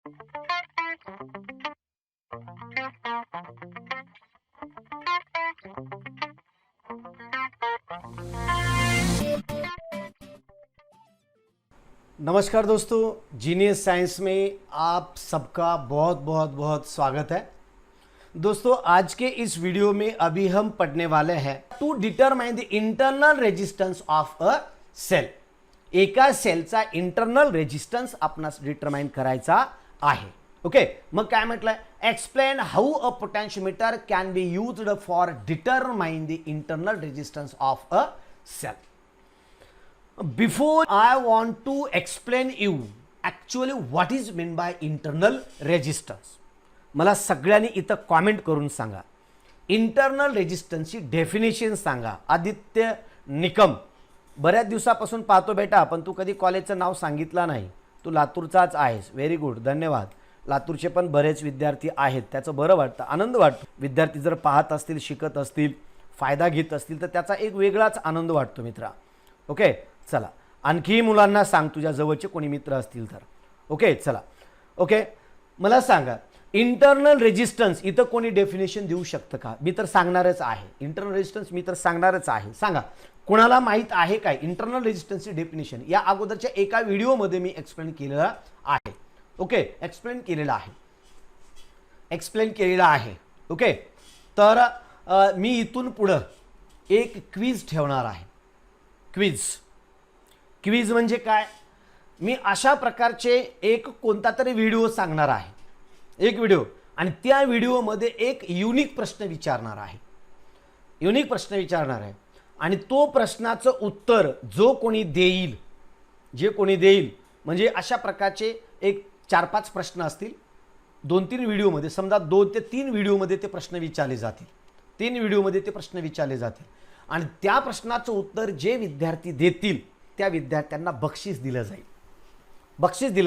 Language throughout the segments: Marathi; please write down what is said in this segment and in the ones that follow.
नमस्कार दोस्तों, जीनियस साइंस में आप सबका बहुत बहुत बहुत स्वागत है। दोस्तों, आज के इस वीडियो में अभी हम पढ़ने वाले हैं to determine the internal resistance of a cell. एका सेलचा इंटरनल रेजिस्टन्स आपणास डिटरमाइन करायचा आहे। ओके, मग काय म्हटलंय? Explain how a potentiometer can be used for determine the internal resistance of a cell. Before I want to explain you actually what is meant by internal resistance, मला सगळ्यांनी इथं कॉमेंट करून सांगा, इंटरनल रेजिस्टन्सची डेफिनेशन सांगा। आदित्य निकम, बऱ्याच दिवसापासून पाहतो बेटा, पण तू कधी कॉलेजचं नाव सांगितलं नाही, तू लातूरचाच आहेस। व्हेरी गुड, धन्यवाद। लातूरचे पण बरेच विद्यार्थी आहेत, त्याचं बरं वाटतं, आनंद वाटतो। विद्यार्थी जर पाहत असतील, शिकत असतील, फायदा घेत असतील तर त्याचा एक वेगळाच आनंद वाटतो मित्रा। ओके, चला आणखी मुलांना सांग, तुझ्या जवळचे कोणी मित्र असतील तर। ओके, चला। ओके, मला सांगा इंटरनल रेजिस्टन्स इथं कोणी डेफिनेशन देऊ शकतं का? मी तर सांगणारच आहे, इंटरनल रेजिस्टन्स मी तर सांगणारच आहे। सांगा, कोणाला माहित आहे काय इंटरनल रेजिस्टन्सची डेफिनेशन? या अगोदरच्या एका व्हिडिओमध्ये मी एक्सप्लेन केलेला आहे। ओके, एक्सप्लेन केलेला आहे। ओके, तर मी इथून पुढे एक क्विज ठेवणार आहे। क्विज म्हणजे काय? मी अशा प्रकारचे एक कोणता तरी व्हिडिओ सांगणार आहे, एक व्हिडिओ, आणि त्या व्हिडिओमध्ये एक युनिक प्रश्न विचारणार आहे, आणि तो प्रश्नाचं उत्तर जो कोणी देईल, म्हणजे अशा प्रकारचे एक 4-5 प्रश्न असतील, 2-3 व्हिडिओमध्ये, समजा 2 ते 3 व्हिडिओमध्ये ते प्रश्न विचारले जातील, 3 व्हिडिओमध्ये ते प्रश्न विचारले जातील, आणि त्या प्रश्नाचं उत्तर जे विद्यार्थी देतील त्या विद्यार्थ्यांना बक्षीस दिलं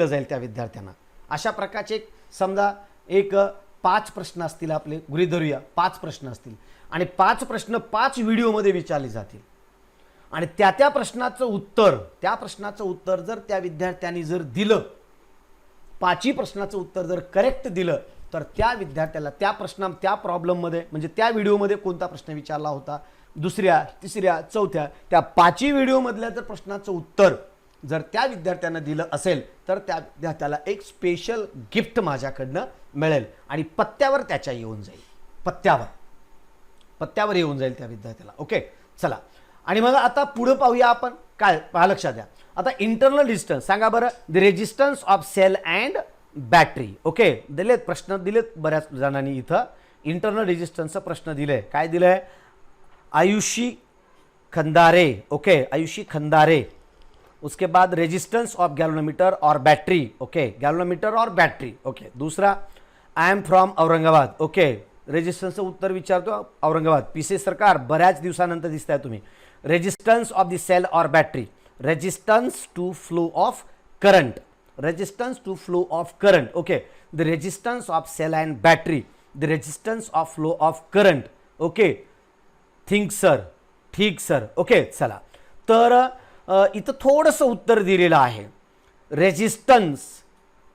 जाईल त्या विद्यार्थ्यांना। अशा प्रकारचे समजा एक 5 प्रश्न असतील, आपले गृहीत धरूया 5 प्रश्न असतील, आणि 5 प्रश्न 5 व्हिडिओमध्ये विचारले जातील, आणि त्या प्रश्नाचं उत्तर जर त्या विद्यार्थ्यांनी जर दिलं, 5ही प्रश्नाचं उत्तर जर करेक्ट दिलं, तर त्या विद्यार्थ्याला त्या प्रॉब्लेममध्ये, म्हणजे त्या व्हिडिओमध्ये कोणता प्रश्न विचारला होता, दुसऱ्या, तिसऱ्या, चौथ्या, त्या 5ही व्हिडिओमधल्या जर प्रश्नाचं उत्तर जर त्या विद्यार्थ्यांना दिलं असेल, तर त्या विद्यार्थ्याला एक स्पेशल गिफ्ट माझ्याकडनं मिळेल, आणि पत्त्यावर त्याच्या येऊन जाईल, पत्त्यावर येऊन जाईल त्या विद्यार्थ्याला। ओके, चला, आणि मग आता पुढे पाहूया आपण काय, पहा, लक्षात द्या। आता इंटरनल रेजिस्टन्स सांगा बरं, the resistance of cell and battery. Okay, प्रश्न दिलेत बऱ्याच जणांनी इथं, इंटरनल रेजिस्टन्सचा प्रश्न दिले, काय दिलंय? आयुषी खंदारे। ओके, आयुषी खंदारे। उसके बाद रेजिस्टेंस ऑफ गैल्वेनोमीटर और बैटरी। ओके, गैल्वेनोमीटर और बैटरी। ओके, दूसरा I am from Aurangabad. Okay, रेजिस्टन्सचं उत्तर विचारतो औरंगाबाद। पीसे सरकार, बऱ्याच दिवसानंतर दिसताय तुम्ही। रेजिस्टन्स ऑफ द सेल और battery, resistance to flow of current, okay, the resistance of cell and battery, the resistance of flow of current. Okay, ठीक सर। ओके, चला, तर इथं थोडंसं उत्तर दिलेलं आहे, रेजिस्टन्स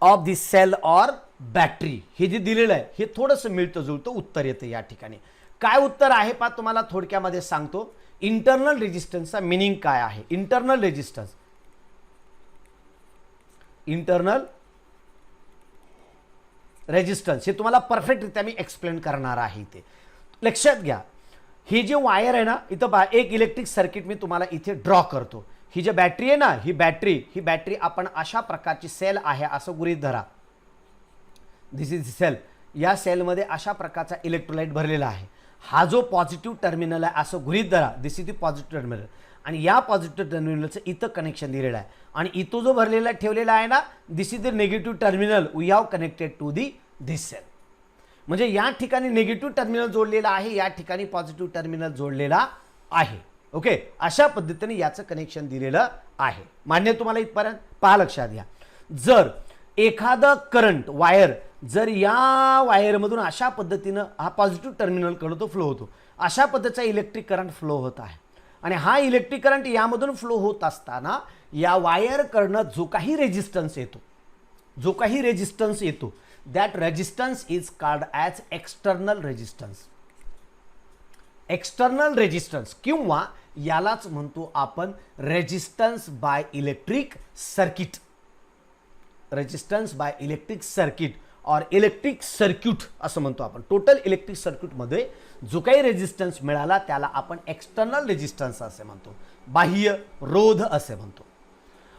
ऑफ द सेल और बॅटरी, हे जे दिलेलं आहे हे थोडंसं मिळतं जुळतं उत्तर येतं या ठिकाणी। काय उत्तर आहे पहा, तुम्हाला थोडक्यामध्ये सांगतो, इंटरनल रेजिस्टन्सचा मीनिंग काय आहे। इंटरनल रेजिस्टन्स हे तुम्हाला परफेक्टरित्या मी एक्सप्लेन करणार आहे। इथे लक्षात घ्या, ही जी वायर आहे ना, इथं पहा, एक इलेक्ट्रिक सर्किट मी तुम्हाला इथे ड्रॉ करतो। ही जी बॅटरी आहे ना, ही बॅटरी आपण अशा प्रकारची सेल आहे असं गृहीत धरा, दिस इज सेल। या सेलमध्ये अशा प्रकारचा इलेक्ट्रोलाइट भरलेला आहे, हा जो पॉझिटिव्ह टर्मिनल आहे असं गृहीत धरा, दिस इज द पॉझिटिव्ह टर्मिनल, आणि या पॉझिटिव्ह टर्मिनलचं इथं कनेक्शन दिलेलं आहे, आणि इथं जो भरलेला ठेवलेला आहे ना, this is the negative terminal we have connected to this cell. म्हणजे या ठिकाणी निगेटिव्ह टर्मिनल जोडलेला आहे, या ठिकाणी पॉझिटिव्ह टर्मिनल जोडलेला आहे। ओके, अशा पद्धतीने याचं कनेक्शन दिलेलं आहे। मान्य तुम्हाला इथपर्यंत? पहा, लक्षात घ्या, जर एखादा करंट वायर जर या वायरमधून अशा पद्धतीनं हा पॉझिटिव्ह टर्मिनलकडे तो फ्लो होतो, अशा पद्धतीचा इलेक्ट्रिक करंट फ्लो होत आहे, आणि हा इलेक्ट्रिक करंट यामधून फ्लो होत असताना या वायरकडनं जो काही रेजिस्टन्स येतो, जो काही रेजिस्टन्स येतो that resistance is called as external resistance. External resistance किंवा यालाच म्हणतो आपण resistance by electric circuit. Resistance by electric circuit और इलेक्ट्रिक सर्किट असं म्हणतो आपण. टोटल इलेक्ट्रिक सर्किटमध्ये जो काही रेजिस्टन्स मिळाला त्याला आपण एक्सटर्नल रेजिस्टन्स असे म्हणतो, बाह्य रोध असे म्हणतो.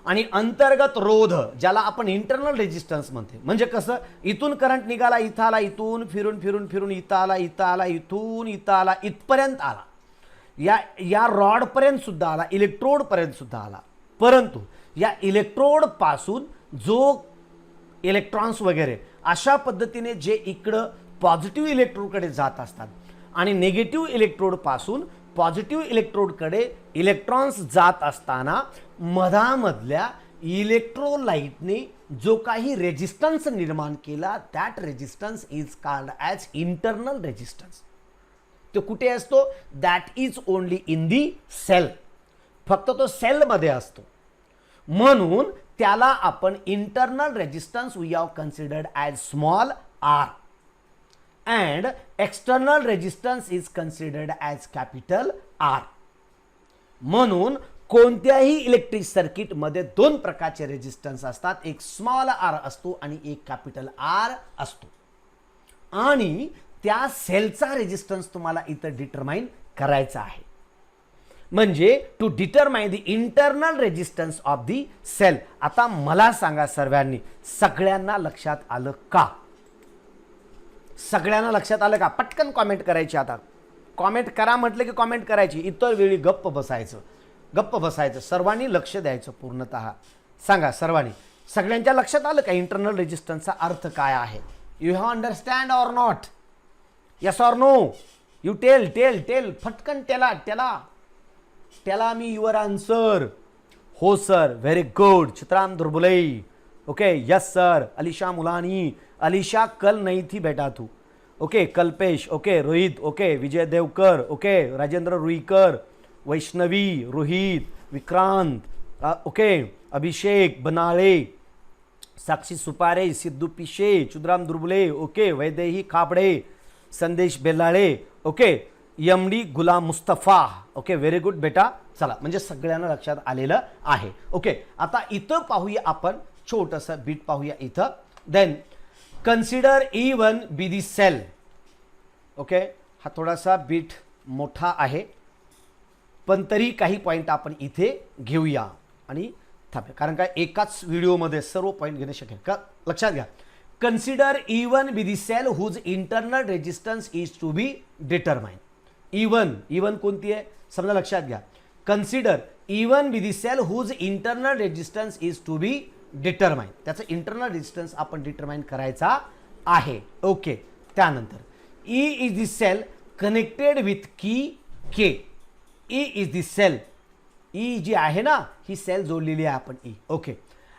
आणि अंतर्गत रोध ज्याला आपण इंटरनल रेजिस्टन्स म्हणते. म्हणजे कसं, इथून करंट निघाला, इथं आला, इथून फिरून फिरून फिरून इथं आला, इथं आला, इथून इथं आला, इथपर्यंत आला, या रॉडपर्यंत सुद्धा आला, इलेक्ट्रोडपर्यंत सुद्धा आला. परंतु या इलेक्ट्रोडपासून जो इलेक्ट्रॉन्स वगैरे अशा पद्धतीने जे इकडं पॉझिटिव्ह इलेक्ट्रोडकडे जात असतात आणि निगेटिव्ह इलेक्ट्रोडपासून पॉझिटिव्ह इलेक्ट्रोडकडे इलेक्ट्रॉन्स जात असताना मधामधल्या इलेक्ट्रोलाइटने जो काही रेजिस्टन्स निर्माण केला that resistance is called as internal resistance. तो कुठे असतो, that is only in the cell. फक्त तो सेलमध्ये असतो. म्हणून त्याला आपण internal resistance we have considered as small R and external resistance is considered as capital R. म्हणून कोणत्याही इलेक्ट्रिक सर्किटमध्ये दोन प्रकारचे रेजिस्टन्स असतात, एक स्मॉल आर असतो आणि एक कॅपिटल आर असतो. आणि त्या सेलचा रेजिस्टन्स तुम्हाला इथं डिटरमाइन करायचा आहे. म्हणजे to determine the internal resistance of the cell. आता मला सांगा सर्वांनी, सगळ्यांना लक्षात आलं का? सगळ्यांना लक्षात आलं का? पटकन कॉमेंट करायची. आता कॉमेंट करा म्हटलं की कॉमेंट करायची, इतर वेळी गप्प बसायचं. सर्वांनी लक्ष द्यायचं पूर्णतः. सांगा सर्वांनी, सगळ्यांच्या लक्षात आलं का इंटरनल रेजिस्टन्सचा अर्थ काय आहे? You have understand or not? Yes or no? You tell फटकन टेला मी युअर आन्सर. हो sir, very good. Chitram Durbulai, okay, yes sir. Alisha Mulani, Alisha कल नहीं थी बेटा तू, okay. Kalpesh, okay. Rohit, okay. Vijay Devkar, okay. Rajendra Ruikar, Vaishnavi, Rohit, Vikrant, okay. Abhishek Banale, Sakshi Supare, Siddhu Pishe, Chudram Durbule, okay. Vaidehi Khapde, Sandesh Belale, okay. MD Gulam Mustafa, okay. Very good बेटा. चला, म्हणजे सगळ्यांना लक्षात आलेलं आहे. ओके, आता इथं पाहूया आपण, छोटंसं बीट पाहूया इथं. Then consider E1 be the cell. Okay, हा थोडासा बीट मोठा आहे पण तरी काही पॉईंट आपण इथे घेऊया आणि थांबूया, कारण का एकाच व्हिडिओमध्ये सर्व पॉईंट घेणे शक्य का. लक्षात घ्या, consider E1 be the cell whose internal resistance is to be determine. E1 कोणती आहे समजा, लक्षात घ्या. Consider E1 be the cell whose internal resistance is to be determine. त्याचं इंटरनल रेजिस्टन्स आपण डिटरमाइन करायचा आहे. ओके, त्यानंतर E is the cell connected with key K. E is the cell, E जी आहे ना, ही सेल जोडलेली आहे आपण E. Okay.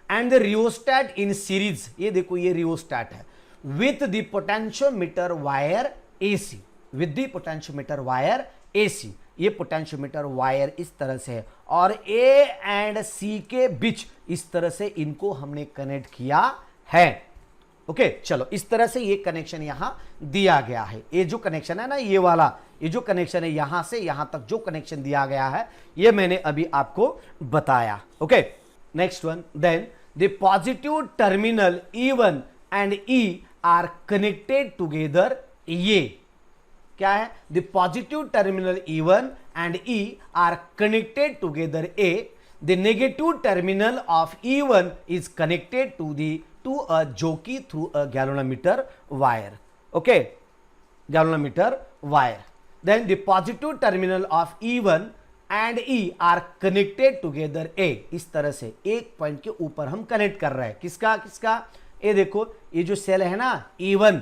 And the rheostat in series, ये देखो ये रिओस्टैट है with the potentiometer wire AC, with the potentiometer wire AC. ये पोटेंशियोमीटर वायर इस तरह से है और A एंड C के बीच इस तरह से इनको हमने कनेक्ट किया है. ओके, चलो इस तरह से ये कनेक्शन यहां दिया गया है. ये जो कनेक्शन है ना, ये वाला, ये जो कनेक्शन है यहां से यहां तक जो कनेक्शन दिया गया है, ये मैंने अभी आपको बताया. Okay, next one. Then the positive terminal E1 and E are connected together. ये क्या है? The positive terminal E1 and E are connected together A. The negative terminal of E1 is connected to a jockey through a galvanometer wire. Okay, galvanometer wire. Then the positive terminal of E1 and E are connected together A. इस तरह से एक पॉइंट के ऊपर हम कनेक्ट कर रहे हैं. किसका? ये देखो, ये जो सेल है ना E1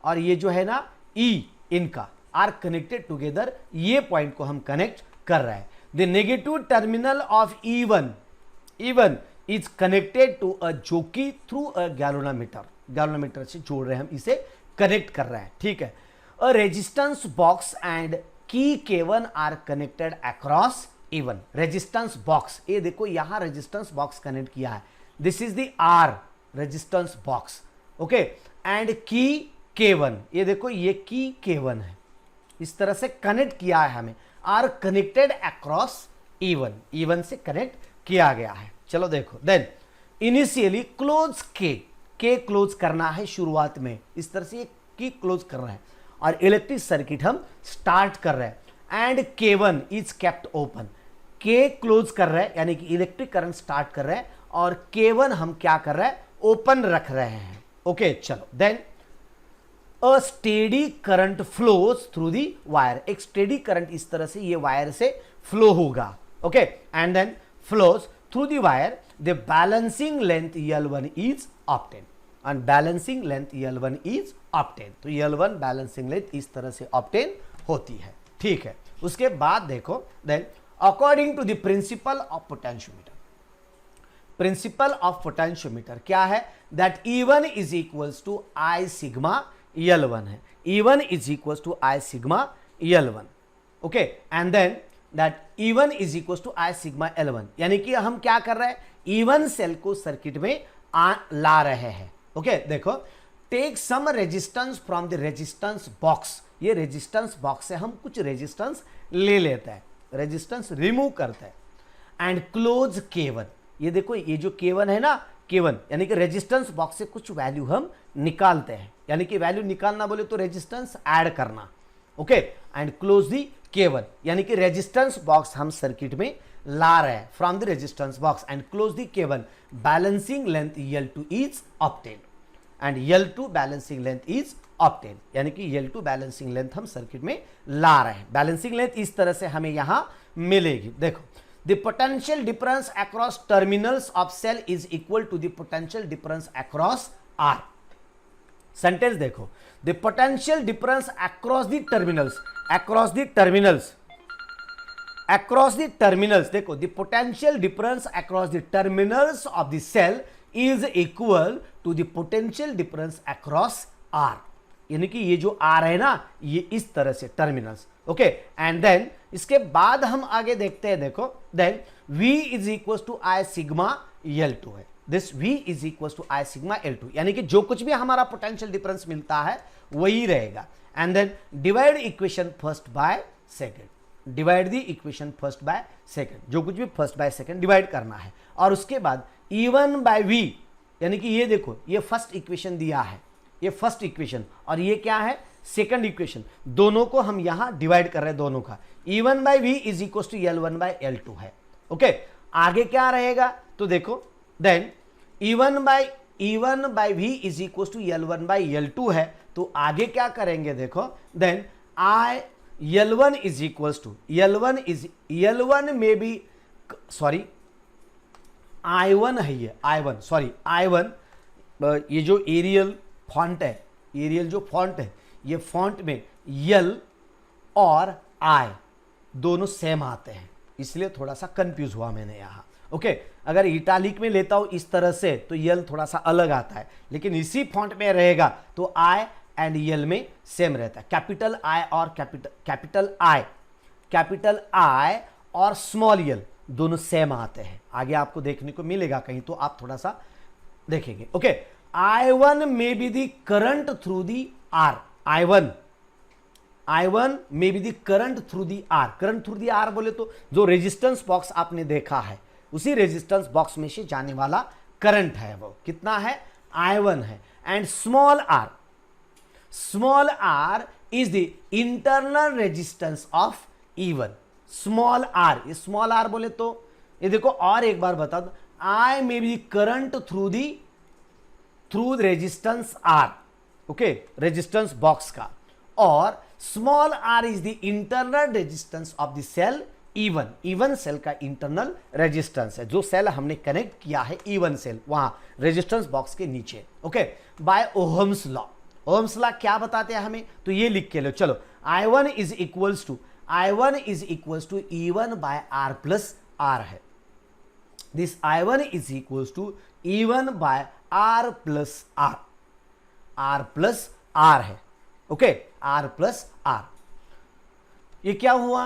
और ये जो है ना E, इनका आर कनेक्टेड टुगेदर. ये पॉइंट को हम कनेक्ट कर रहे हैं. The negative terminal of E1 is connected to a jockey through a galvanometer से जोड़ रहे हैं हम, इसे कनेक्ट कर रहे हैं. ठीक है. A resistance box and key K1 are connected across E1. Resistance box, ये देखो यहां रेजिस्टेंस बॉक्स कनेक्ट किया है. This is the R, resistance box, okay, and key K1, ये देखो ये की K1 है, इस तरह से कनेक्ट किया है हमें, are connected across E1, E1 से कनेक्ट किया गया है। चलो देखो, देन इनिशियली क्लोज के क्लोज करना है शुरुआत में, इस तरह से ये की क्लोज कर रहे हैं और इलेक्ट्रिक सर्किट हम स्टार्ट कर रहे हैं, end K1 is kept open, K close कर रहे हैं यानी कि इलेक्ट्रिक करंट स्टार्ट कर रहे हैं और K1 हम क्या कर रहे हैं, ओपन रख रहे हैं। ओके चलो, then a steady current flows through the wire, एक स्टेडी करंट इस तरह से ये वायर से फ्लो होगा, okay, and then flows through the wire, the balancing length L1 is obtain, and balancing length L1 is obtain, तो L1 बैलेंसिंग लेंथ इस तरह से ऑब्टेन होती है, ठीक है। उसके बाद देखो, then according to the principle of potentiometer, principle of potentiometer क्या है, that E1 is equals to I sigma L1 है, E1 is equals to I sigma L1, okay, and then that E1 is equals to I sigma L1, यानी कि हम क्या कर रहे हैं, E1 सेल को सर्किट में ला रहे हैं, ओके। देखो, take some resistance from the resistance box, ये रेजिस्टेंस बॉक्स से हम कुछ रेजिस्टेंस ले लेते हैं, रेजिस्टेंस रिमूव करते हैं, एंड क्लोज K1, ये देखो ये जो K1 है ना, K1 यानी कि रेजिस्टेंस बॉक्स से कुछ वैल्यू हम निकालते हैं, यानी कि वैल्यू निकालना बोले तो रेजिस्टेंस ऐड करना, okay, end close the K1 यानी कि रेजिस्टेंस बॉक्स हम सर्किट में ला रहे हैं from the resistance box, end close the K1, balancing length L2 is obtain, end L2 balancing length is obtain, यानी कि L2 बैलेंसिंग लेंथ हम सर्किट में ला रहे हैं, बैलेंसिंग लेंथ इस तरह से हमें यहां मिलेगी। देखो, the potential difference across terminals of cell is equal to the potential difference across R, sentence देखो, the potential difference across the terminals, across the terminals देखो, the potential difference across the terminals of the cell is equal to the potential difference across R, यानी कि ये जो R है ना, ये इस तरह से टर्मिनल्स, ओके, एंड देन इसके बाद हम आगे देखते हैं, देखो, then V is equal to I sigma L2 है, this V is equal to I sigma L2, यानी कि जो कुछ भी हमारा पोटेंशियल डिफरेंस मिलता है वही रहेगा, and then divide equation first by second, divide the equation first by second, जो कुछ भी फर्स्ट बाय सेकंड डिवाइड करना है, और उसके बाद E1 बाय V, यानी कि ये देखो ये फर्स्ट इक्वेशन दिया है, ये फर्स्ट इक्वेशन और ये क्या है, सेकंड इक्वेशन, दोनों को हम यहां डिवाइड कर रहे हैं, दोनों का E1 बाई V is equal to L1 बाई L2 है, ओके। आगे क्या रहेगा, तो देखो, देन E1 बाई V is equal to L1 बाई L2 है, तो आगे क्या करेंगे, देखो, then L1 is equal to L1 में भी, सॉरी I1 है, ये I1, सॉरी I1, ये जो एरियल फॉन्ट है, एरियल जो फॉन्ट है, ये फॉन्ट में L और I दोनों सेम आते हैं, इसलिए थोड़ा सा कंफ्यूज हुआ मैंने यहाँ, ओके। अगर इटालिक में लेता हूं इस तरह से तो L थोड़ा सा अलग आता है, लेकिन इसी फॉन्ट में रहेगा तो I एंड L में सेम रहता है, कैपिटल I और स्मॉल l दोनों सेम आते हैं, आगे आपको देखने को मिलेगा कहीं, तो आप थोड़ा सा देखेंगे, okay. I1 may be the current through the R, I1 may be the current through the R, current through the R बोले तो जो रेजिस्टेंस बॉक्स आपने देखा है उसी रेजिस्टेंस बॉक्स में से जाने वाला करंट है, वो कितना है, I1 है, and small r is the internal resistance of E1, small r, ये स्मॉल r बोले तो ये देखो, और एक बार बता दो, I may be current through resistance R, okay, resistance box का, और small r is the internal resistance of the cell E1 cell का इंटरनल रेजिस्टेंस है, जो सेल हमने कनेक्ट किया है E1 सेल वहां रेजिस्टेंस बॉक्स के नीचे, okay, by Ohm's law. Ohm's law क्या बताते हैं हमें, तो ये लिख के लो, चलो, I1 is equals to E1 by R plus R है, this I1 is equals to E1 by R plus R है, ओके, R प्लस R, ये क्या हुआ,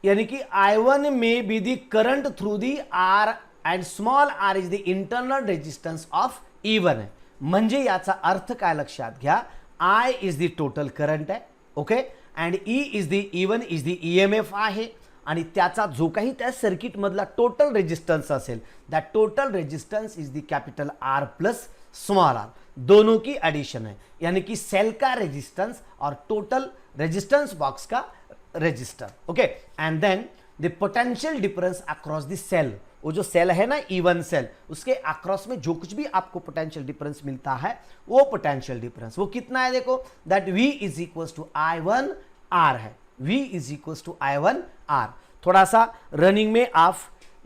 यानी कि I1 may be the current through the R and small r is the internal resistance of E1 आहे. म्हणजे याचा अर्थ काय लक्षात घ्या, I is the total current आहे. Okay, and E is the E1 is the EMF आहे. आणि त्याचा जो काही त्या सर्किटमधला टोटल रेजिस्टन्स असेल, that total resistance is the capital R plus small r. दोनों की एडिशन है, यानी कि सेल का रेजिस्टेंस और टोटल रेजिस्टेंस बॉक्स का resistor. Okay, and then the potential difference across the cell. वो जो सेल है ना E1 सेल, उसके अक्रॉस में जो कुछ भी आपको पोटेंशियल डिफरेंस मिलता है, वो पोटेंशियल डिफरेंस वो कितना है, देखो that V is equals to I1 R है. V is equals to I1 R. थोड़ा सा रनिंग में आप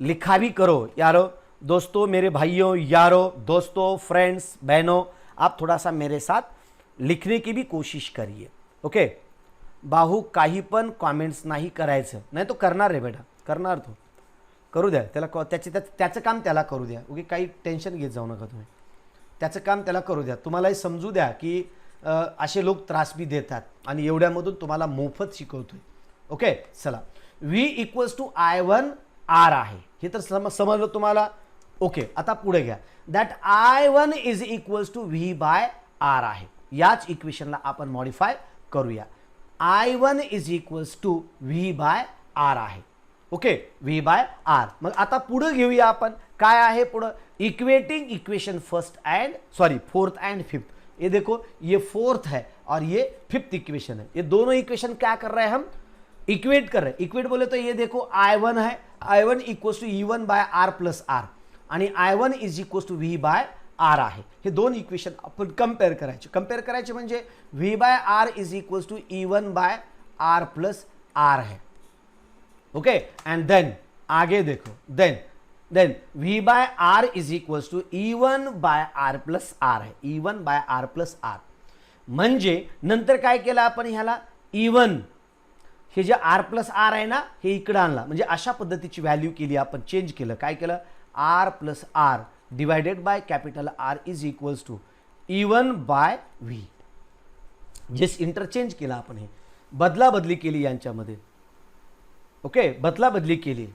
लिखा भी करो यारो, दोस्तों, मेरे भाइयों, यारों, दोस्तों, फ्रेंड्स, बहनों, आप थोड़ा सा मेरे साथ लिखने की भी कोशिश करिए. ओके, बाहू काही पण कॉमेंट्स नाही करायचं, नाही तो करणार रे बेटा, करणार तो, करू द्या त्याला, त्याचं काम त्याला करू द्या. ओके, काही टेन्शन घेत जाऊ नका तुम्ही, त्याचं काम त्याला करू द्या. तुम्हालाही समजू द्या की असे लोक त्रास बी देतात आणि एवढ्यामधून तुम्हाला मोफत शिकवतोय. ओके, चला, V equals to I1 R आहे, हे तर समजलं तुम्हाला. ओके, आता पुढे घ्या, that I1 is equals to V by R आहे. याच इक्वेशनला आपण मॉडिफाय करूया. I1 is equals to V by R आहे. Okay, V by R. मग आता पुढे घेऊया आपण, काय आहे पुढे, equating equation fourth and fifth. ये देखो, ये फोर्थ है और ये फिफ्थ इक्वेशन है. ये दोनों इक्वेशन क्या कर रहे हैं, हम इक्वेट कर रहे हैं. इक्वेट बोले तो ये देखो I1 है, I1 equals to E1 by R plus R आणि I1 is equals to V by R आहे. हे दोन इक्वेशन आपण कंपेअर करायचे म्हणजे V by R is equals to E1 by R plus R है. ओके, एंड देन आगे देखो, then V by R is equals to E1 by R plus R है. E1 by R plus R म्हणजे नंतर काय केलं आपण, ह्याला E1 हे जे R प्लस R आहे ना, हे इकडे आणला, म्हणजे अशा पद्धतीची व्हॅल्यू केली आपण, चेंज केलं. काय केलं, R plus R divided by capital R is equals to E1 by V. जे इंटरचेंज केलं आपण, हे बदला बदली केली यांच्यामध्ये. ओके, बदला बदली केली.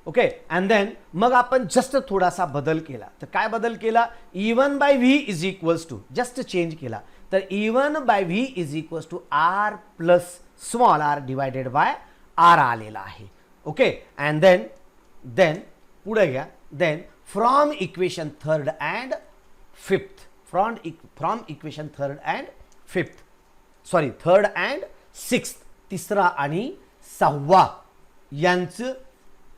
ओके, अँड देन मग आपण जस्ट थोडासा बदल केला. तर काय बदल केला, E1 by V is equals to, just change केला, तर E1 by V is equals to R plus small r divided by R आलेला आहे. ओके, अँड देन पुढे घ्या, then from equation third and fifth, from equation third and sixth, तिसरा आणि सहावा यांचं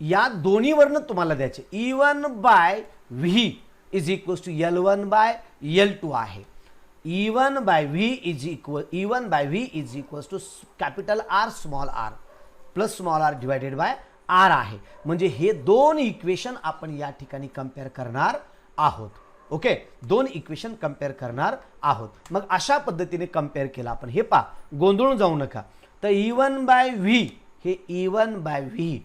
या दोन्हीवरनं तुम्हाला द्यायचे. E1 by V is equals to L1 by L2 आहे. E1 by V is equals to capital R small r plus small r divided by R आहे. म्हणजे हे दोन इक्वेशन आपण या ठिकाणी कंपेअर करणार आहोत. ओके, दोन इक्वेशन कंपेअर करणार आहोत. मग अशा पद्धतीने कंपेअर केला आपण. हे पा, गोंधळून जाऊ नका. तर E1 बाय V, हे E1 बाय V,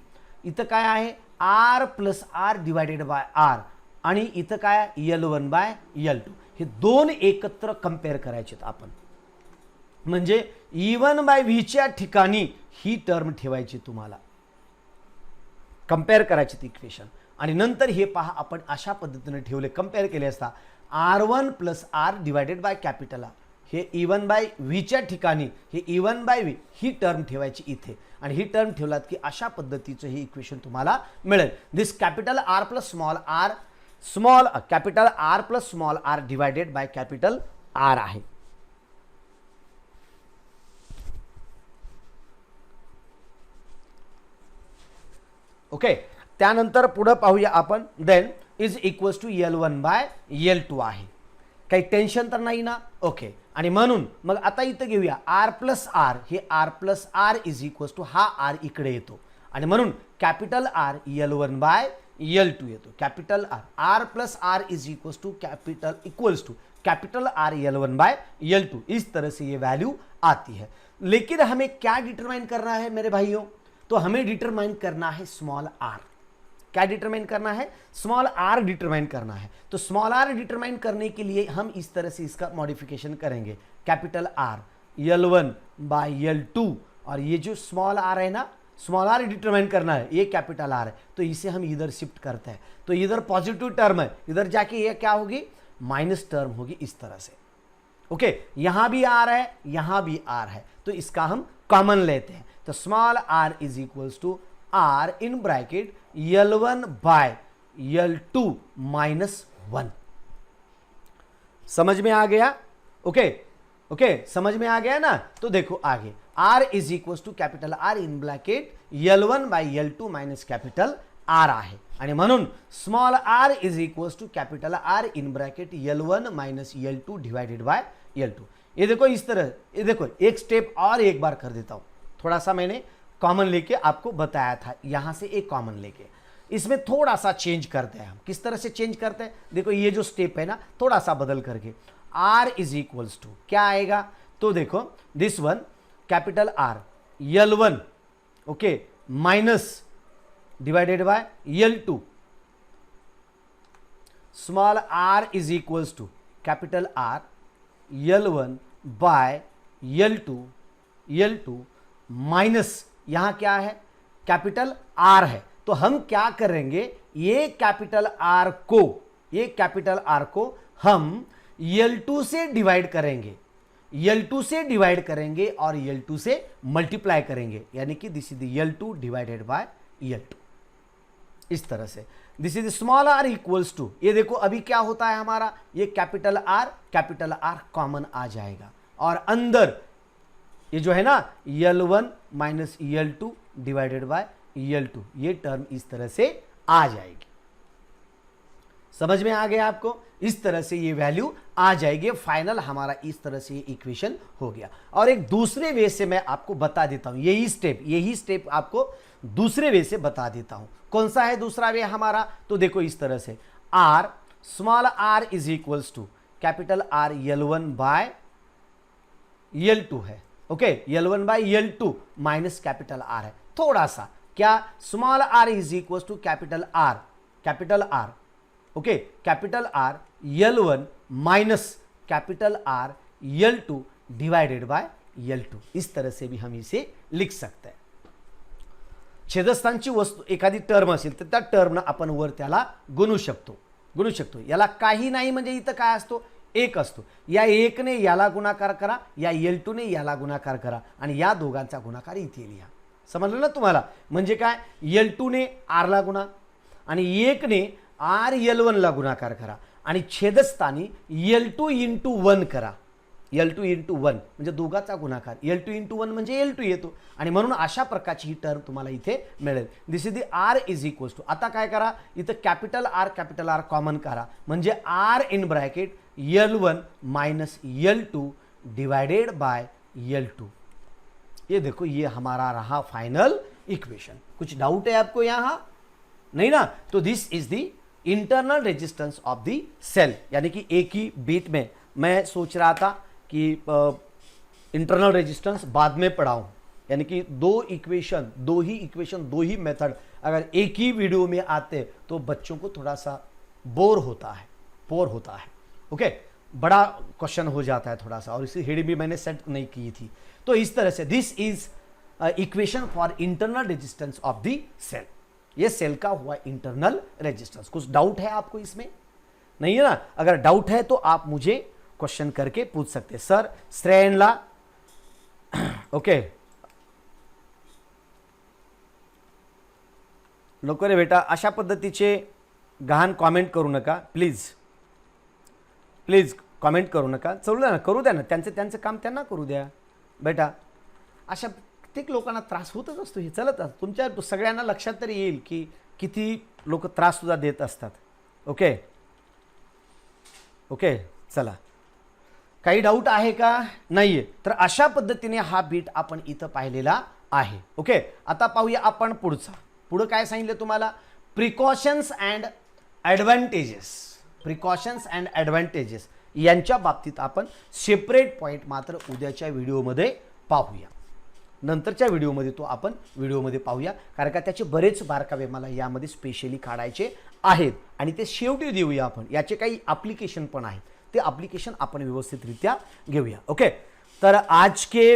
इथं काय आहे R plus R divided by R, आणि इथं काय L1 बाय L2. हे दोन एकत्र कंपेअर करायचे आपण. म्हणजे E1 बाय V च्या ठिकाणी ही टर्म ठेवायची, तुम्हाला कंपेअर करायची इक्वेशन. आणि नंतर हे पहा, आपण अशा पद्धतीने ठेवले, कंपेअर केले असता R1 plus R divided by capital R, हे E1 बाय V च्या ठिकाणी हे E1 by V he term ठेवायची इथे, आणि ही टर्म ठेवलात की अशा पद्धतीचं हे इक्वेशन तुम्हाला मिळेल. This capital R plus capital R plus small r divided by capital R आहे. ओके, त्यानंतर पुढे पाहूया आपण. Then is equals to L1 by L2 आहे. काही टेन्शन तर नाही ना. ओके, आणि म्हणून मग आता इथं घेऊया R प्लस R, हे R plus R is equals to हा R इकडे येतो, आणि म्हणून capital R L1 by L2 येतो. Capital R plus R is equals to capital R L1 by L2. इस तरह से ये वैल्यू आती है. लेकिन हमें क्या डिटरमाइन करना है मेरे भाइयों, तो हमें डिटरमाइन करना है स्मॉल r. क्या डिटरमाइन करना है, स्मॉल r डिटरमाइन करना है. तो स्मॉल r डिटरमाइन करने के लिए हम इस तरह से इसका मॉडिफिकेशन करेंगे. Capital R L1 by L2, और ये जो स्मॉल r है ना, स्मॉल आर डिटरमाइन करना है, ये कैपिटल आर है, तो इसे हम इधर शिफ्ट करते हैं, तो इधर पॉजिटिव टर्म है, इधर जाके ये क्या होगी, माइनस टर्म होगी इस तरह से। ओके, यहां भी आर है, यहां भी आर है, तो इसका हम कॉमन लेते हैं, तो small r is equals to r in bracket L1 by L2 minus 1। समझ में आ गया? ओके ओके, समझ में आ गया ना? तो देखो आगे, R is equals to capital R in bracket L1 by L2 minus capital R आहे, आणि म्हणून small r is equals to capital R in bracket L1 minus L2 divided by L2। ये देखो इस तरह, ये देखो एक स्टेप और एक बार कर देता हूं, थोड़ा सा मैंने कॉमन लेके आपको बताया था, यहां से एक कॉमन लेके इसमें थोड़ा सा चेंज करते हैं हम। किस तरह से चेंज करते हैं, देखो ये जो स्टेप है ना, थोड़ा सा बदल करके R इज इक्वल्स टू क्या आएगा, तो देखो this one capital R L1 okay minus divided by L2, small r is equals to capital R L1 by L2 minus यहां क्या है, कैपिटल R है, तो हम क्या करेंगे, ये कैपिटल R को हम L2 से डिवाइड करेंगे, L2 से डिवाइड करेंगे और L2 से मल्टीप्लाई करेंगे, यानी कि this is L2 divided by L2, इस तरह से। This is small r equals to, ये देखो अभी क्या होता है हमारा, ये कैपिटल R कॉमन आ जाएगा, और अंदर ये जो है ना L1 minus L2 divided by L2, ये टर्म इस तरह से आ जाएगी। समझ में आ गया आपको? इस तरह से ये वैल्यू आ जाएगी, फाइनल हमारा इस तरह से ये इक्वेशन हो गया। और एक दूसरे वे से मैं आपको बता देता हूं, यही स्टेप आपको दूसरे वे से बता देता हूं। कौन सा है दूसरा वे हमारा, तो देखो इस तरह से R small r is equals to capital R L1 by L2 है, okay L1 by L2 minus capital R है, थोड़ा सा क्या, small r is equals to capital R okay capital R L1 minus capital R L2 divided by L2, इस तरह से भी हम इसे लिख सकते हैं। छेदस्थानची वस्तू एखादी टर्म असेल तर त्या टर्मनं आपण वर त्याला गुणू शकतो। याला काही नाही म्हणजे इथं काय असतो, एक असतो, या एकने याला गुणाकार करा, या L2 ने याला गुणाकार करा, आणि या दोघांचा गुणाकार इथे लिहा। समजलं ना तुम्हाला? म्हणजे काय, L2 ने R ला गुणा आणि 1 ने R L1 ला गुणाकार करा, आणि छेदस्थानी L2 इंटू 1 करा, L2 इंटू 1 म्हणजे दोघांचा गुणाकार, L2 इंटू 1 म्हणजे L2 येतो, आणि म्हणून अशा प्रकारची ही टर्म तुम्हाला इथे मिळेल। This is the R is equals to, आता काय करा, इथं कैपिटल R कॉमन करा, म्हणजे R in bracket L1 minus L2 divided by L2। ये देखो ये हमारा रहा फाइनल इक्वेशन। कुछ डाउट है आपको यहां? नहीं ना? तो this is the internal resistance of the cell, यानी कि एक ही बीट में मैं सोच रहा था कि इंटरनल रेजिस्टेंस बाद में पढ़ाऊं, यानी कि दो ही मेथड अगर एक ही वीडियो में आते तो बच्चों को थोड़ा सा बोर होता है। ओके, बड़ा क्वेश्चन हो जाता है थोड़ा सा, और इसी हेडिंग भी मैंने सेट नहीं की थी। तो इस तरह से this is equation for internal resistance of the cell, ये सेल का हुआ इंटरनल रेजिस्टेंस। कुछ डाउट है आपको इसमें? नहीं है ना? अगर डाउट है तो आप मुझे क्वेश्चन करके पूछ सकते हैं, सर श्रेणला ओके लोक रे बेटा, अशा पद्धतीचे गहाण कॉमेंट करू नका प्लीज कॉमेंट करू नका, करू द्या ना, त्यांचं काम त्यांना करू द्या बेटा। अशा कित्येक लोकांना त्रास होतच असतो, हे चलत असतं, तुमच्या सगळ्यांना लक्षात तरी येईल की किती लोक त्रास सुद्धा देत असतात। ओके ओके, चला, काही डाऊट आहे का? नाहीये, तर अशा पद्धतीने हा बीट आपण इथं पाहिलेला आहे। ओके, आता पाहूया आपण पुढं काय सांगितलं तुम्हाला, प्रिकॉशन्स अँड ॲडव्हान्टेजेस यांच्या बाबतीत आपण सेपरेट पॉइंट मात्र उद्याच्या व्हिडिओमध्ये पाहूया, नंतरच्या व्हिडिओमध्ये तो आपण व्हिडिओमध्ये पाहूया, कारण का त्याचे बरेच बारकावे मला यामध्ये स्पेशली काढायचे आहेत, आणि ते शेवटी देऊया आपण। याचे काही ॲप्लिकेशन पण आहेत, ते ॲप्लिकेशन आपण व्यवस्थितरित्या घेऊया। ओके, तर आज के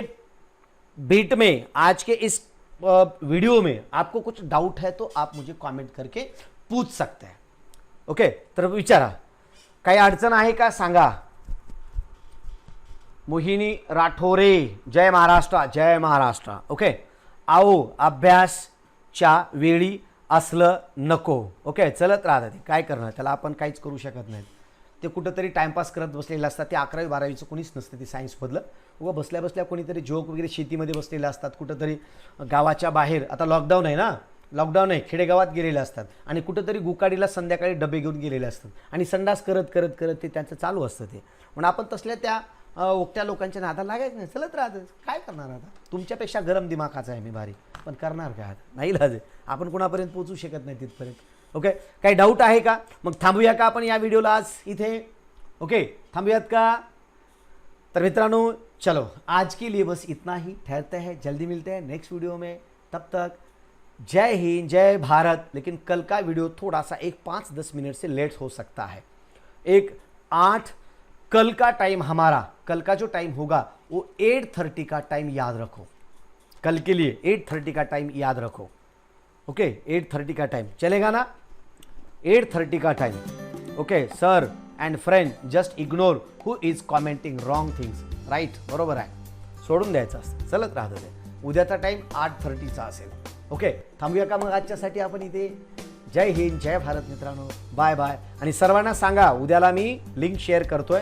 बीट में, आज के इस वीडियो में आपको कुछ डाउट है तो आप मुझे कमेंट करके पूछ सकते हैं. ओके, तर विचारा, काही अडचण आहे का सांगा. मोहिनी राठोरे, जय महाराष्ट्र, जय महाराष्ट्र. ओके, आओ अभ्यासच्या वेळी असलं नको. ओके, चलत राहतात ते, काय करणार, त्याला आपण काहीच करू शकत नाही. ते कुठंतरी टाइमपास करत बसलेले असतात. ते 11वी 12वीचं कोणीच नसतं ते सायन्समधलं. उगा बसल्या बसल्या कोणीतरी जोक वगैरे शेतीमध्ये बसलेले असतात, कुठंतरी गावाच्या बाहेर. आता लॉकडाऊन आहे ना, लॉकडाऊन आहे, खेडेगावात गेलेले असतात आणि कुठंतरी गुकाडीला संध्याकाळी डबे घेऊन गेलेले असतात आणि संडास करत करत करत ते त्यांचं चालू असतं. ते म्हणून आपण तसल्या त्या ओकट्या लोकांच्या नादाला लागायचं नाही, चलत राहतं. काय करणार आता, तुमच्यापेक्षा गरम दिमाखाचा आहे मी भारी, पण करणार काय आता, नाही लाजे. आपण कुणापर्यंत पोहोचू शकत नाही तिथपर्यंत. ओके, काही डाऊट आहे का, मग थांबूया का आपण या व्हिडिओला आज इथे. ओके, थांबूयात का. तर मित्रांनो चलो आज के लिए बस इतना ही, ठहरते हैं, जल्दी मिलते हैं नेक्स्ट वीडियो में. तब तक जय हिंद, जय भारत. लेकिन कल का वीडियो थोड़ा सा एक 5-10 मिनट से लेट हो सकता है. एक 8 कल का टाइम हमारा, कल का जो टाइम होगा वो 8:30 का टाइम याद रखो. कल के लिए 8:30 का टाइम याद रखो. ओके, 8:30 का टाइम चलेगा ना, 8:30 का time. Okay sir and friend, just ignore who is commenting wrong things. Right, बरोबर आहे, सोडून द्यायचं असतं, चलत राहतं ते. उद्याचा टाइम 8:30चा असेल. ओके, थांबूया का मग आजच्यासाठी आपण इथे. जय हिंद, जय भारत मित्रांनो, बाय बाय. आणि सर्वांना सांगा उद्याला मी लिंक शेअर करतोय.